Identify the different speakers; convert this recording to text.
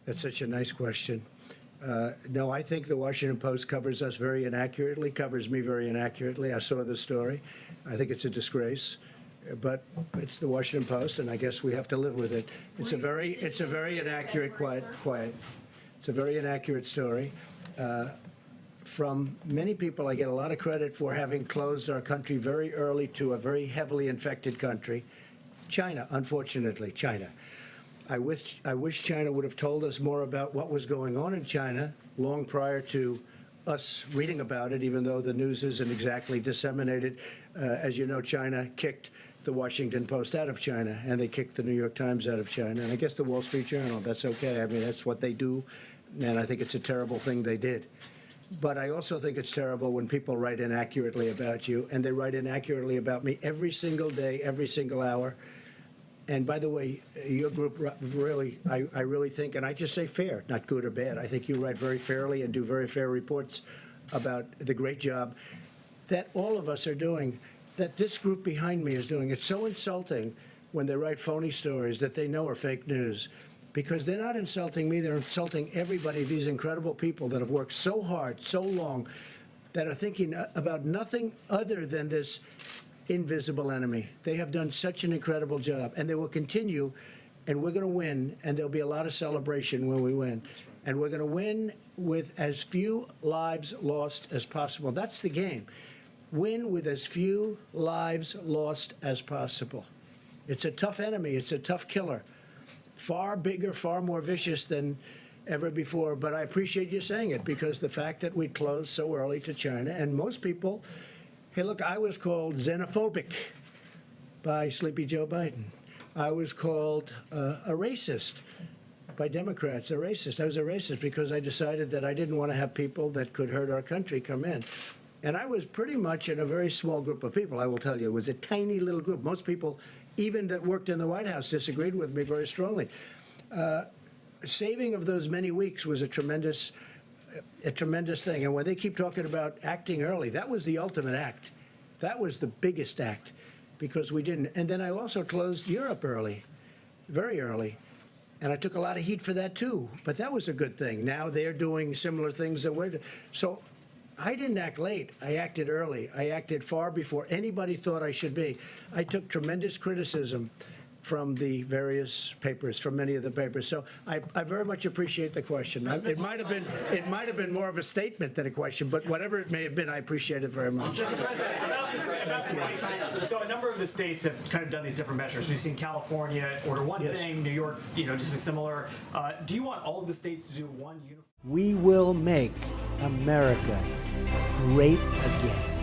Speaker 1: That's such a nice question. No, I think the Washington Post covers us very inaccurately, covers me very inaccurately. I saw the story. I think it's a disgrace, but it's the Washington Post, and I guess we have to live with it. It's a very inaccurate, it's a very inaccurate story. From many people, I get a lot of credit for having closed our country very early to a very heavily infected country. China, unfortunately, China. I wish China would have told us more about what was going on in China long prior to us reading about it, even though the news isn't exactly disseminated. As you know, China kicked the Washington Post out of China, and they kicked the New York Times out of China, and I guess the Wall Street Journal. That's okay. I mean, that's what they do, and I think it's a terrible thing they did. But I also think it's terrible when people write inaccurately about you, and they write inaccurately about me every single day, every single hour. And by the way, your group really, I really think, and I just say fair, not good or bad. I think you write very fairly and do very fair reports about the great job that all of us are doing, that this group behind me is doing. It's so insulting when they write phony stories that they know are fake news, because they're not insulting me, they're insulting everybody, these incredible people that have worked so hard, so long, that are thinking about nothing other than this invisible enemy. They have done such an incredible job, and they will continue, and we're going to win, and there'll be a lot of celebration when we win. And we're going to win with as few lives lost as possible. That's the game. Win with as few lives lost as possible. It's a tough enemy. It's a tough killer. Far bigger, far more vicious than ever before. But I appreciate you saying it, because the fact that we closed so early to China, and most people, hey, look, I was called xenophobic by Sleepy Joe Biden. I was called a racist by Democrats, a racist. I was a racist because I decided that I didn't want to have people that could hurt our country come in. And I was pretty much in a very small group of people, I will tell you. It was a tiny little group. Most people, even that worked in the White House, disagreed with me very strongly. Saving of those many weeks was a tremendous thing. And when they keep talking about acting early, that was the ultimate act. That was the biggest act, because we didn't. And then I also closed Europe early, very early. And I took a lot of heat for that, too. But that was a good thing. Now they're doing similar things that we're doing. So I didn't act late. I acted early. I acted far before anybody thought I should be. I took tremendous criticism from the various papers, from many of the papers. So I very much appreciate the question. It might have been more of a statement than a question, but whatever it may have been, I appreciate it very much.
Speaker 2: So a number of the states have kind of done these different measures. We've seen California order one thing, New York, just be similar. Do you want all of the states to do one uniform?
Speaker 1: We will make America great again.